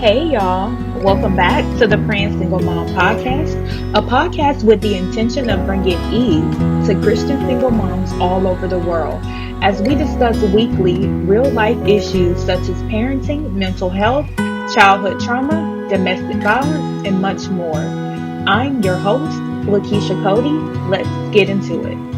Hey y'all, welcome back to the Praying Single Mom podcast, a podcast with the intention of bringing ease to Christian single moms all over the world as we discuss weekly real life issues such as parenting, mental health, childhood trauma, domestic violence, and much more. I'm your host, Lekeshia Cody. Let's get into it.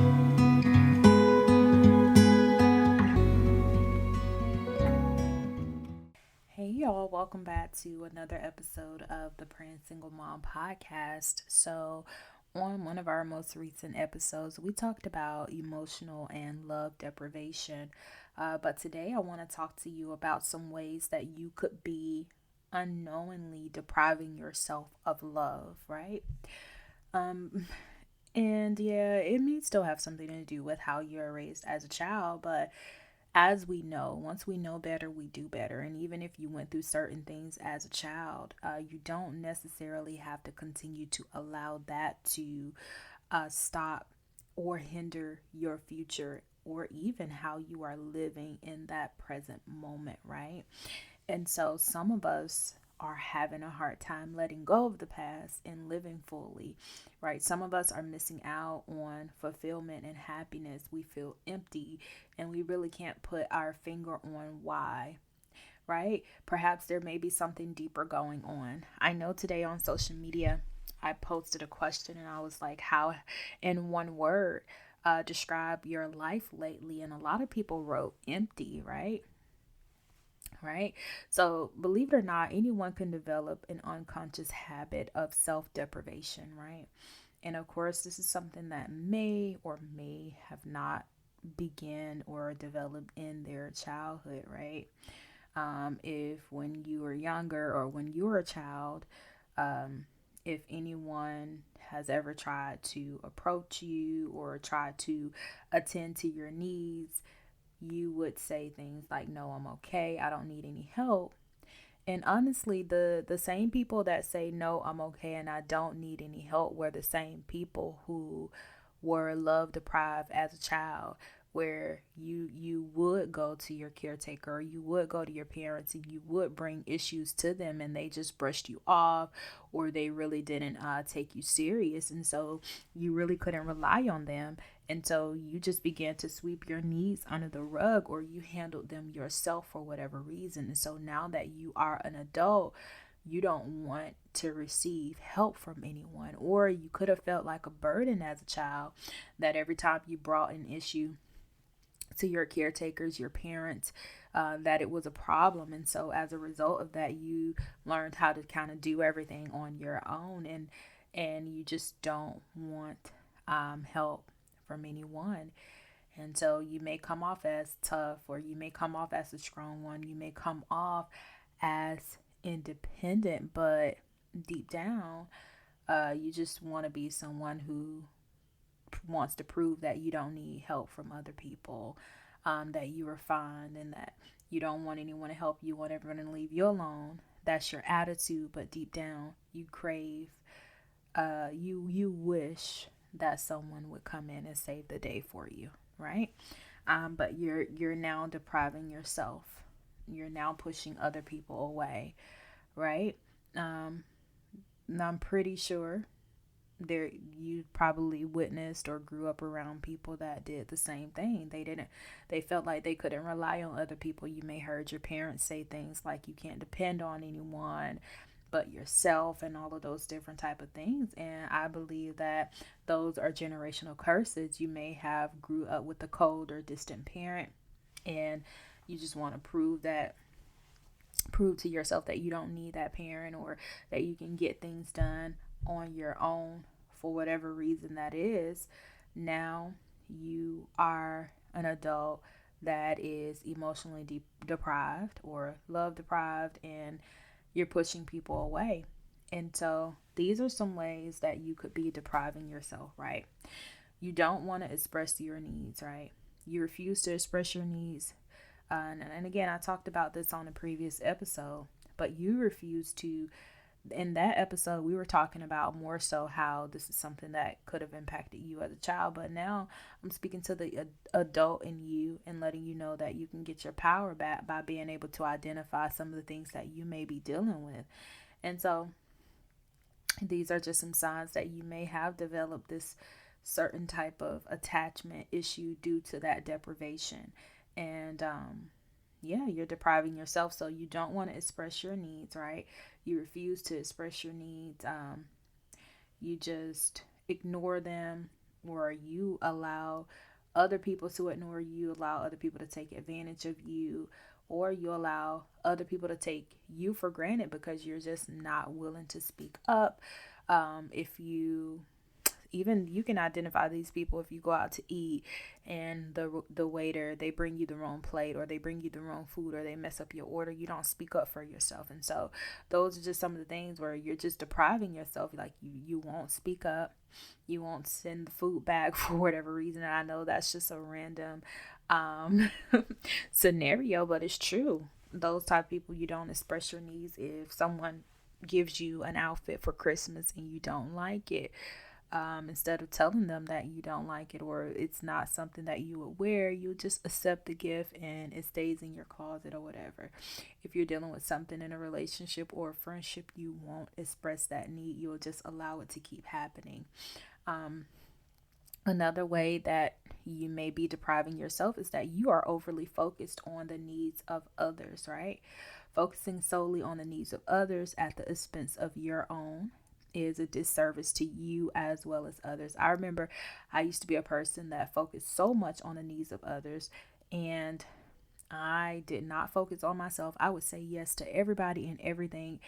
Hey y'all, welcome back to another episode of the Praying Single Mom podcast. On one of our most recent episodes, we talked about emotional and love deprivation. But today, I want to talk to you about some ways that you could be unknowingly depriving yourself of love, right? Um, and yeah, it may still have something to do with how you're raised as a child, but as we know, once we know better, we do better. And even if you went through certain things as a child, you don't necessarily have to continue to allow that to stop or hinder your future or even how you are living in that present moment, right? And so some of us are having a hard time letting go of the past and living fully, right? Some of us are missing out on fulfillment and happiness. We feel empty and we really can't put our finger on why, right? Perhaps there may be something deeper going on. I know today on social media, I posted a question and I was like, how, in one word, describe your life lately? And a lot of people wrote empty, right? Right? So, believe it or not, anyone can develop an unconscious habit of self deprivation, right? And of course, this is something that may or may have not began or developed in their childhood, right? If when you were younger or when you were a child, um, if anyone has ever tried to approach you or try to attend to your needs, you would say things like, no, I'm okay, I don't need any help. And honestly, the same people that say, no, I'm okay and I don't need any help, were the same people who were love deprived as a child, where you would go to your caretaker, or you would go to your parents and you would bring issues to them and they just brushed you off, or they really didn't take you serious, and so you really couldn't rely on them, and so you just began to sweep your needs under the rug, or you handled them yourself for whatever reason. And so now that you are an adult, you don't want to receive help from anyone, or you could have felt like a burden as a child, that every time you brought an issue to your caretakers, your parents, that it was a problem. And so as a result of that, you learned how to kind of do everything on your own, and you just don't want help from anyone. And so you may come off as tough, or you may come off as a strong one, you may come off as independent, but deep down, you just want to be someone who wants to prove that you don't need help from other people, that you are fine, and that you don't want anyone to help you, you want everyone to leave you alone. That's your attitude, but deep down, you crave, you wish that someone would come in and save the day for you, right? But you're now depriving yourself. You're now pushing other people away, right? Um, and I'm pretty sure there you probably witnessed or grew up around people that did the same thing. They felt like they couldn't rely on other people. You may heard your parents say things like you can't depend on anyone but yourself, and all of those different type of things. And I believe that those are generational curses. You may have grew up with a cold or distant parent, and you just want to prove to yourself that you don't need that parent, or that you can get things done on your own for whatever reason that is. Now you are an adult that is emotionally deprived or love deprived, and you're pushing people away. And so these are some ways that you could be depriving yourself, right? You don't want to express your needs, right? You refuse to express your needs. And again, I talked about this on a previous episode, but you refuse to in that episode, we were talking about more so how this is something that could have impacted you as a child. But now I'm speaking to the adult in you and letting you know that you can get your power back by being able to identify some of the things that you may be dealing with. And so these are just some signs that you may have developed this certain type of attachment issue due to that deprivation. And yeah, you're depriving yourself, so you don't want to express your needs, right? You refuse to express your needs. You just ignore them, or you allow other people to ignore you, allow other people to take advantage of you, or you allow other people to take you for granted because you're just not willing to speak up. If you even you can identify these people if you go out to eat and the waiter, they bring you the wrong plate, or they bring you the wrong food, or they mess up your order, you don't speak up for yourself. And so those are just some of the things where you're just depriving yourself. Like you won't speak up, you won't send the food back for whatever reason. And I know that's just a random um scenario, but it's true. Those type of people, you don't express your needs. If someone gives you an outfit for Christmas and you don't like it, instead of telling them that you don't like it or it's not something that you would wear, you just accept the gift and it stays in your closet or whatever. If you're dealing with something in a relationship or a friendship, you won't express that need. You'll just allow it to keep happening. Um, Another way that you may be depriving yourself is that you are overly focused on the needs of others, right? Focusing solely on the needs of others at the expense of your own is a disservice to you as well as others. I remember I used to be a person that focused so much on the needs of others, and I did not focus on myself. I would say yes to everybody and everything,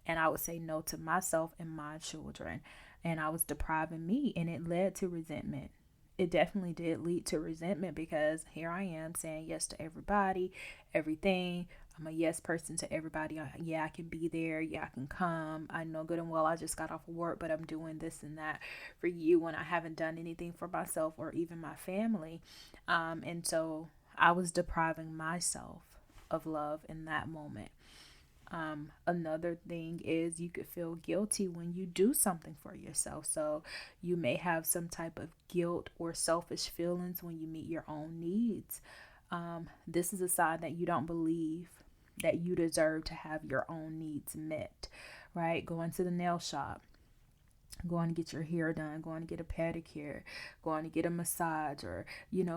and I would say no to myself and my children. And I was depriving me, and it led to resentment. It definitely did lead to resentment because here I am saying yes to everybody, everything. I'm a yes person to everybody. Yeah, I can be there. Yeah, I can come. I know good and well I just got off of work, but I'm doing this and that for you when I haven't done anything for myself or even my family. And so I was depriving myself of love in that moment. Another thing is you could feel guilty when you do something for yourself. So you may have some type of guilt or selfish feelings when you meet your own needs. This is a sign that you don't believe that you deserve to have your own needs met, right? Going to the nail shop, going to get your hair done, going to get a pedicure, going to get a massage, or,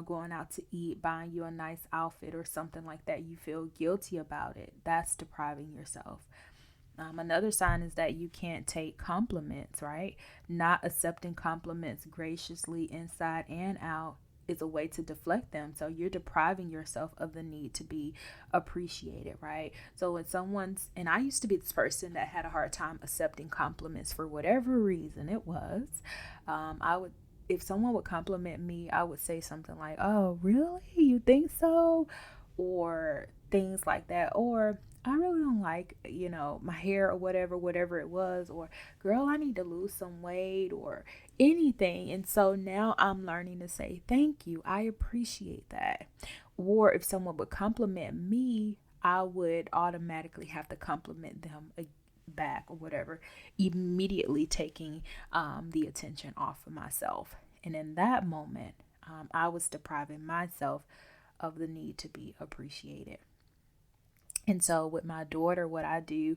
going out to eat, buying you a nice outfit or something like that. You feel guilty about it. That's depriving yourself. Another sign is that you can't take compliments, right? Not accepting compliments graciously inside and out is a way to deflect them. So you're depriving yourself of the need to be appreciated, right? So when someone's, and I used to be this person that had a hard time accepting compliments for whatever reason it was. I would, if someone would compliment me, I would say something like, "Oh, really? You think so?" Or things like that. Or, "I really don't like, my hair," or whatever it was. Or, "Girl, I need to lose some weight," or anything. And so now I'm learning to say, "Thank you. I appreciate that." Or if someone would compliment me, I would automatically have to compliment them back or whatever, immediately taking the attention off of myself. And in that moment, I was depriving myself of the need to be appreciated. And so with my daughter, what I do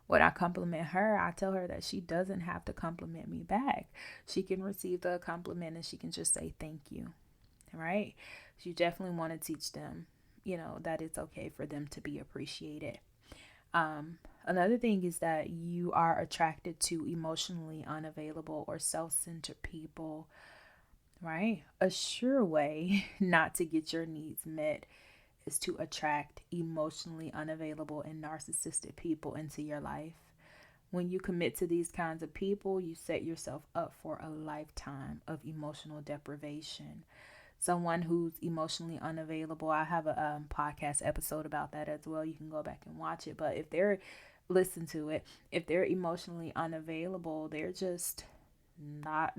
when I compliment her, I tell her that she doesn't have to compliment me back. She can receive the compliment and she can just say thank you, right? You definitely want to teach them, that it's okay for them to be appreciated. Another thing is that you are attracted to emotionally unavailable or self-centered people, right? A sure way not to get your needs met is to attract emotionally unavailable and narcissistic people into your life. When you commit to these kinds of people, you set yourself up for a lifetime of emotional deprivation. Someone who's emotionally unavailable, I have a podcast episode about that as well. You can go back and watch it. But if they're, listen to it, if they're emotionally unavailable, they're just not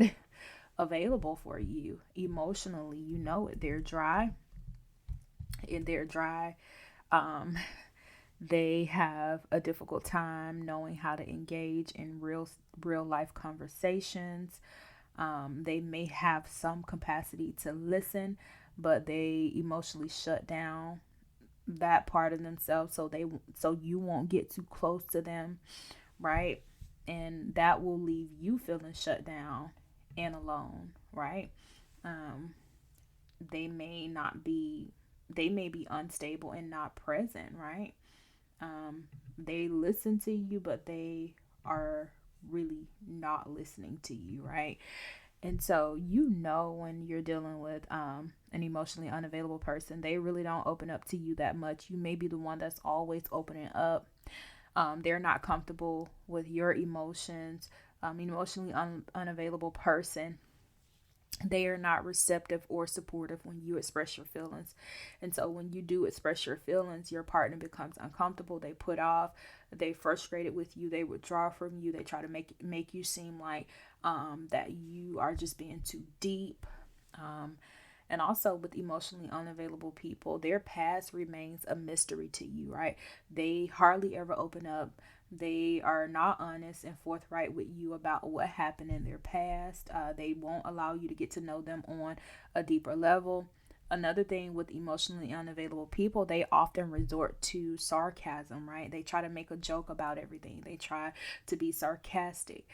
available for you emotionally. They're dry, and they're dry. Um, They have a difficult time knowing how to engage in real life conversations. They may have some capacity to listen, but they emotionally shut down that part of themselves, so you won't get too close to them, right? And that will leave you feeling shut down and alone, right? Um, they may not be they may be unstable and not present, right? Um, they listen to you, but they are really not listening to you, right? And so, when you're dealing with an emotionally unavailable person, they really don't open up to you that much. You may be the one that's always opening up. They're not comfortable with your emotions. Emotionally unavailable person, they are not receptive or supportive when you express your feelings. And so when you do express your feelings, your partner becomes uncomfortable. They put off, they frustrated with you, they withdraw from you, they try to make you seem like that you are just being too deep. um, and also with emotionally unavailable people, their past remains a mystery to you, right? They hardly ever open up. They are not honest and forthright with you about what happened in their past. They won't allow you to get to know them on a deeper level. Another thing with emotionally unavailable people, they often resort to sarcasm, right? They try to make a joke about everything. They try to be sarcastic.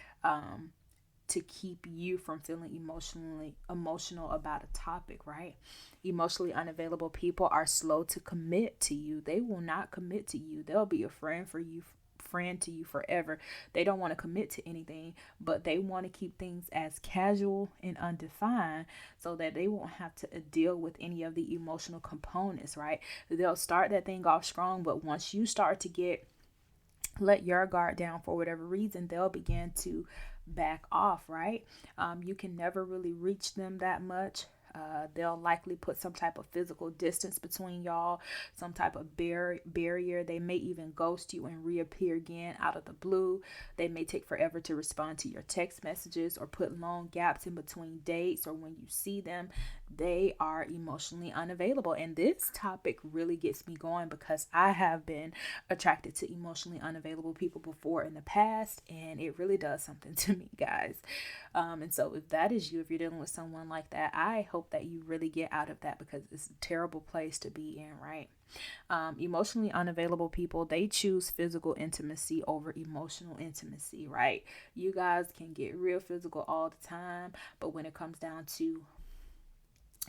To keep you from feeling emotional about a topic, right? Emotionally unavailable people are slow to commit to you. They will not commit to you. They'll be a friend to you forever. They don't want to commit to anything, but they want to keep things as casual and undefined so that they won't have to deal with any of the emotional components, right? They'll start that thing off strong, but once you start to get let your guard down for whatever reason, they'll begin to back off, right? You can never really reach them that much. They'll likely put some type of physical distance between y'all, some type of barrier. They may even ghost you and reappear again out of the blue. They may take forever to respond to your text messages or put long gaps in between dates or when you see them. They are emotionally unavailable. And this topic really gets me going because I have been attracted to emotionally unavailable people before in the past, and it really does something to me, guys. And so, if that is you, if you're dealing with someone like that, I hope that you really get out of that because it's a terrible place to be in, right? Emotionally unavailable people, they choose physical intimacy over emotional intimacy, right? You guys can get real physical all the time, but when it comes down to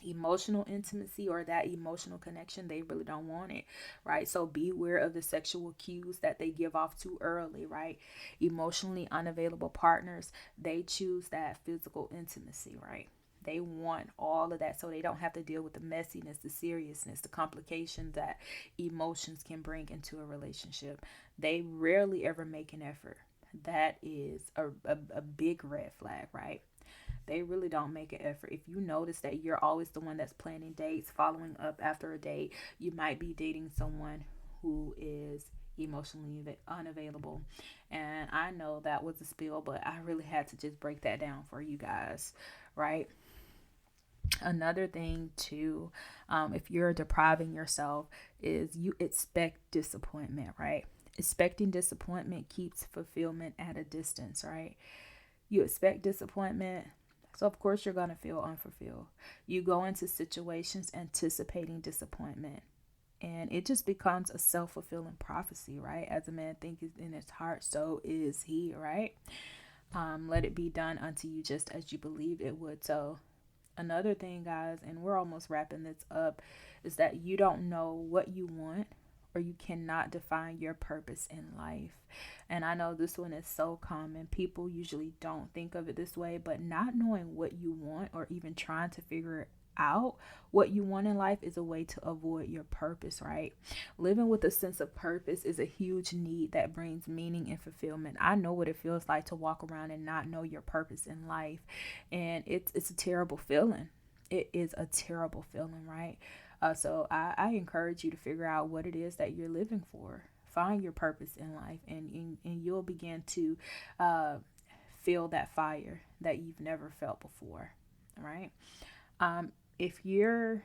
emotional intimacy or that emotional connection, they really don't want it, right? So beware of the sexual cues that they give off too early, right? Emotionally unavailable partners, they choose that physical intimacy, right? They want all of that so they don't have to deal with the messiness, the seriousness, the complications that emotions can bring into a relationship. They rarely ever make an effort. That is a big red flag, right? They really don't make an effort. If you notice that you're always the one that's planning dates, following up after a date, you might be dating someone who is emotionally unavailable. And I know that was a spill, but I really had to just break that down for you guys, right? Another thing too, if you're depriving yourself, is you expect disappointment, right? Expecting disappointment keeps fulfillment at a distance, right? You expect disappointment, so of course you're going to feel unfulfilled. You go into situations anticipating disappointment, and it just becomes a self-fulfilling prophecy, right? As a man thinketh in his heart, so is he, right? Let it be done unto you just as you believe it would. So another thing, guys, and we're almost wrapping this up, is that you don't know what you want or you cannot define your purpose in life. And I know this one is so common. People usually don't think of it this way, but not knowing what you want or even trying to figure out what you want in life is a way to avoid your purpose, right? Living with a sense of purpose is a huge need that brings meaning and fulfillment. I know what it feels like to walk around and not know your purpose in life, and it's a terrible feeling. It is a terrible feeling, right? So I encourage you to figure out what it is that you're living for. Find your purpose in life, and you'll begin to uh, feel that fire that you've never felt before, right? If you're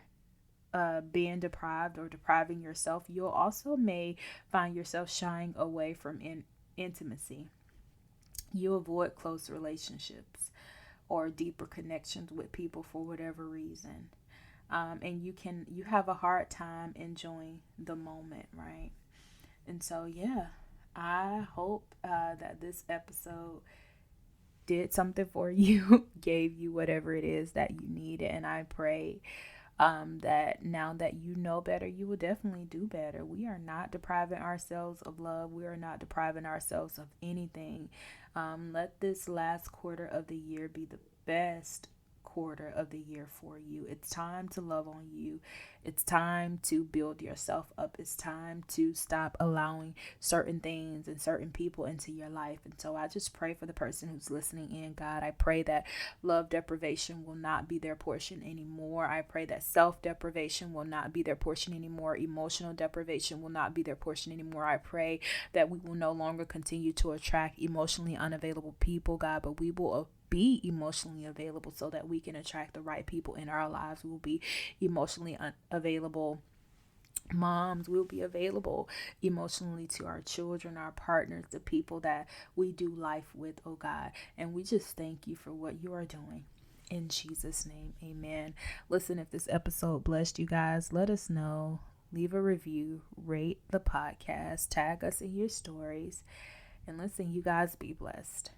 being deprived or depriving yourself, you'll also may find yourself shying away from intimacy. You avoid close relationships or deeper connections with people for whatever reason. And you have a hard time enjoying the moment, right? And so, yeah, I hope that this episode did something for you, gave you whatever it is that you needed. And I pray that now that you know better, you will definitely do better. We are not depriving ourselves of love. We are not depriving ourselves of anything. Let this last quarter of the year be the best quarter of the year for you. It's time to love on you. It's time to build yourself up. It's time to stop allowing certain things and certain people into your life. And so I just pray for the person who's listening in, God. I pray that love deprivation will not be their portion anymore. I pray that self deprivation will not be their portion anymore. Emotional deprivation will not be their portion anymore. I pray that we will no longer continue to attract emotionally unavailable people, God, but we will be emotionally available so that we can attract the right people in our lives. We will be emotionally available moms. Will be available emotionally to our children, our partners, the people that we do life with, oh God. And we just thank you for what you are doing. In Jesus' name, amen. Listen, if this episode blessed you guys, let us know. Leave a review, rate the podcast, tag us in your stories. And listen, you guys be blessed.